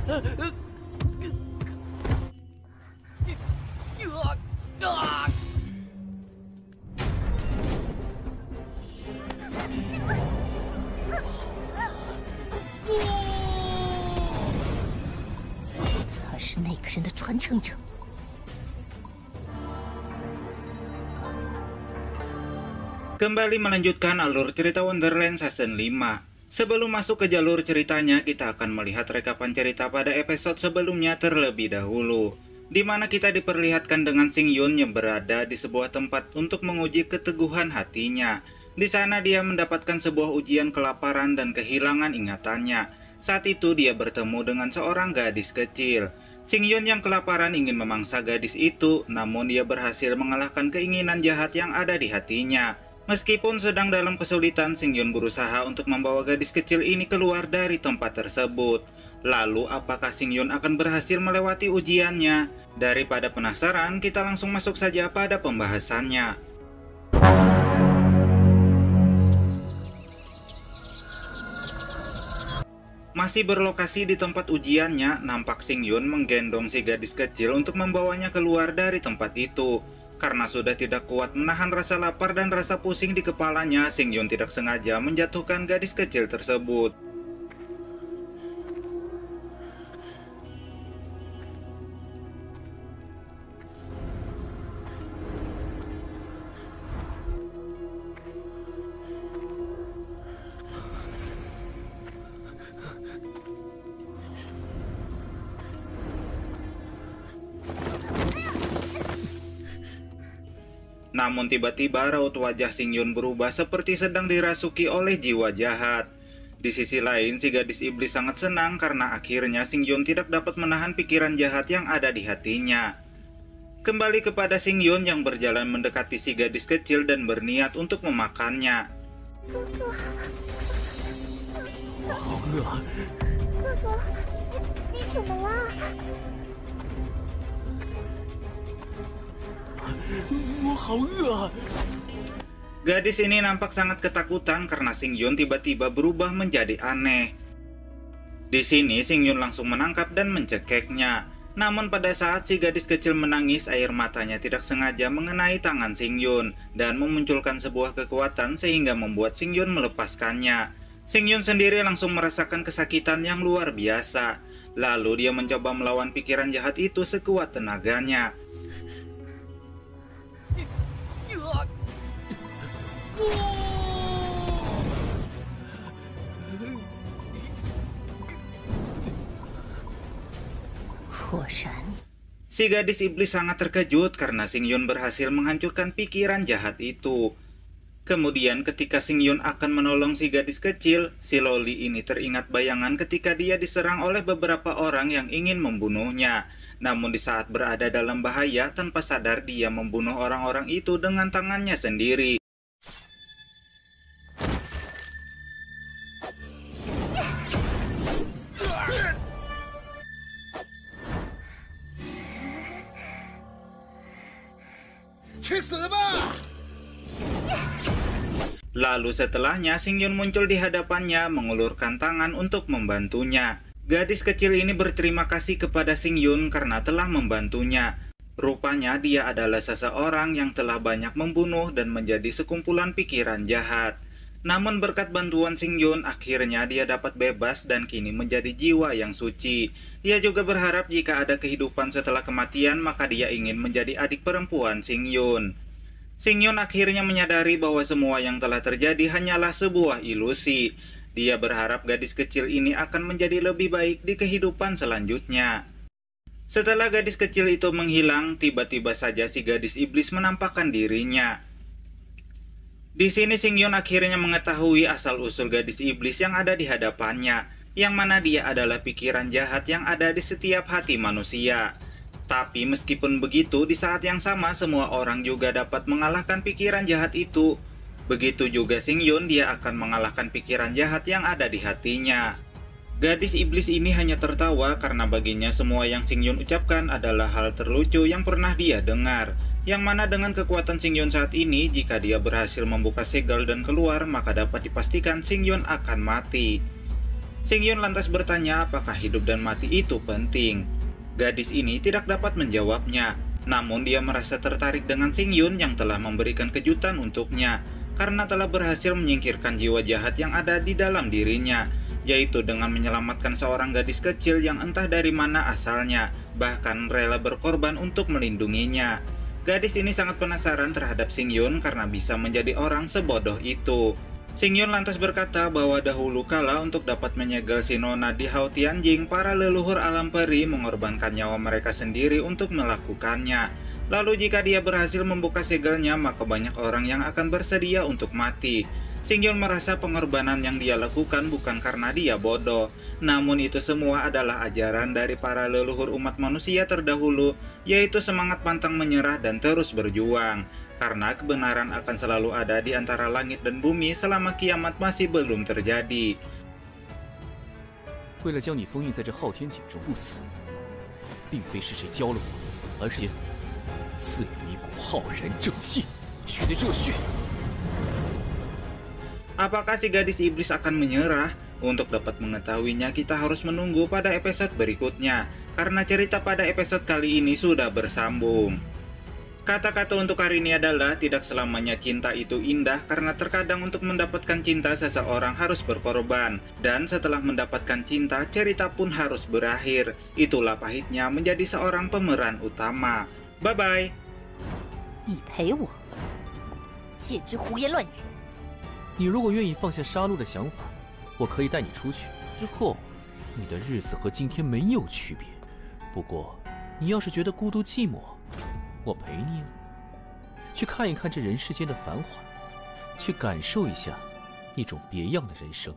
他是那个人的传承者。 Kembali melanjutkan alur cerita Wonderland Season 5. Sebelum masuk ke jalur ceritanya, kita akan melihat rekapan cerita pada episode sebelumnya terlebih dahulu, di mana kita diperlihatkan dengan Sing Yun yang berada di sebuah tempat untuk menguji keteguhan hatinya. Di sana dia mendapatkan sebuah ujian kelaparan dan kehilangan ingatannya. Saat itu dia bertemu dengan seorang gadis kecil. Sing Yun yang kelaparan ingin memangsa gadis itu, namun dia berhasil mengalahkan keinginan jahat yang ada di hatinya. Meskipun sedang dalam kesulitan, Sing Yun berusaha untuk membawa gadis kecil ini keluar dari tempat tersebut. Lalu, apakah Sing Yun akan berhasil melewati ujiannya? Daripada penasaran, kita langsung masuk saja pada pembahasannya. Masih berlokasi di tempat ujiannya, nampak Sing Yun menggendong si gadis kecil untuk membawanya keluar dari tempat itu. Karena sudah tidak kuat menahan rasa lapar dan rasa pusing di kepalanya, Sing Yun tidak sengaja menjatuhkan gadis kecil tersebut. Namun tiba-tiba raut wajah Sing Yun berubah seperti sedang dirasuki oleh jiwa jahat. Di sisi lain, si gadis iblis sangat senang karena akhirnya Sing Yun tidak dapat menahan pikiran jahat yang ada di hatinya. Kembali kepada Sing Yun yang berjalan mendekati si gadis kecil dan berniat untuk memakannya. Gadis ini nampak sangat ketakutan karena Sing Yun tiba-tiba berubah menjadi aneh. Di sini Sing Yun langsung menangkap dan mencekeknya. Namun pada saat si gadis kecil menangis, air matanya tidak sengaja mengenai tangan Sing Yun dan memunculkan sebuah kekuatan sehingga membuat Sing Yun melepaskannya. Sing Yun sendiri langsung merasakan kesakitan yang luar biasa. Lalu dia mencoba melawan pikiran jahat itu sekuat tenaganya. Si gadis iblis sangat terkejut karena Sing Yun berhasil menghancurkan pikiran jahat itu. Kemudian ketika Sing Yun akan menolong si gadis kecil, si Loli ini teringat bayangan ketika dia diserang oleh beberapa orang yang ingin membunuhnya. Namun di saat berada dalam bahaya, tanpa sadar dia membunuh orang-orang itu dengan tangannya sendiri. Lalu setelahnya Sing Yun muncul di hadapannya mengulurkan tangan untuk membantunya. Gadis kecil ini berterima kasih kepada Sing Yun karena telah membantunya. Rupanya dia adalah seseorang yang telah banyak membunuh dan menjadi sekumpulan pikiran jahat. Namun berkat bantuan Sing Yun, akhirnya dia dapat bebas dan kini menjadi jiwa yang suci. Dia juga berharap jika ada kehidupan setelah kematian, maka dia ingin menjadi adik perempuan Sing Yun. Sing Yun akhirnya menyadari bahwa semua yang telah terjadi hanyalah sebuah ilusi. Dia berharap gadis kecil ini akan menjadi lebih baik di kehidupan selanjutnya. Setelah gadis kecil itu menghilang, tiba-tiba saja si gadis iblis menampakkan dirinya. Di sini Sing Yun akhirnya mengetahui asal-usul gadis iblis yang ada di hadapannya, yang mana dia adalah pikiran jahat yang ada di setiap hati manusia. Tapi meskipun begitu, di saat yang sama semua orang juga dapat mengalahkan pikiran jahat itu. Begitu juga Sing Yun, dia akan mengalahkan pikiran jahat yang ada di hatinya. Gadis iblis ini hanya tertawa karena baginya semua yang Sing Yun ucapkan adalah hal terlucu yang pernah dia dengar. Yang mana dengan kekuatan Sing Yun saat ini, jika dia berhasil membuka segel dan keluar, maka dapat dipastikan Sing Yun akan mati. Singyun lantas bertanya apakah hidup dan mati itu penting. Gadis ini tidak dapat menjawabnya, namun dia merasa tertarik dengan Singyun yang telah memberikan kejutan untuknya, karena telah berhasil menyingkirkan jiwa jahat yang ada di dalam dirinya, yaitu dengan menyelamatkan seorang gadis kecil yang entah dari mana asalnya, bahkan rela berkorban untuk melindunginya. Gadis ini sangat penasaran terhadap Singyun karena bisa menjadi orang sebodoh itu. Singyun lantas berkata bahwa dahulu kala untuk dapat menyegel si Nona di Hao Tianjing, para leluhur alam peri mengorbankan nyawa mereka sendiri untuk melakukannya. Lalu jika dia berhasil membuka segelnya, maka banyak orang yang akan bersedia untuk mati. Singyun merasa pengorbanan yang dia lakukan bukan karena dia bodoh, namun itu semua adalah ajaran dari para leluhur umat manusia terdahulu, yaitu semangat pantang menyerah dan terus berjuang. Karena kebenaran akan selalu ada di antara langit dan bumi selama kiamat masih belum terjadi. 为了将你封印在这昊天井中不死，并非是谁教了我，而是赐予你一股浩然正气去的热血。 Apakah si gadis iblis akan menyerah? Untuk dapat mengetahuinya, kita harus menunggu pada episode berikutnya, karena cerita pada episode kali ini sudah bersambung. Kata-kata untuk hari ini adalah tidak selamanya cinta itu indah, karena terkadang untuk mendapatkan cinta seseorang harus berkorban, dan setelah mendapatkan cinta, cerita pun harus berakhir. Itulah pahitnya menjadi seorang pemeran utama. Bye-bye! 你陪我，简直胡言乱语！ 你如果愿意放下杀戮的想法，我可以带你出去。之后，你的日子和今天没有区别。不过，你要是觉得孤独寂寞，我陪你啊，去看一看这人世间的繁华，去感受一下一种别样的人生。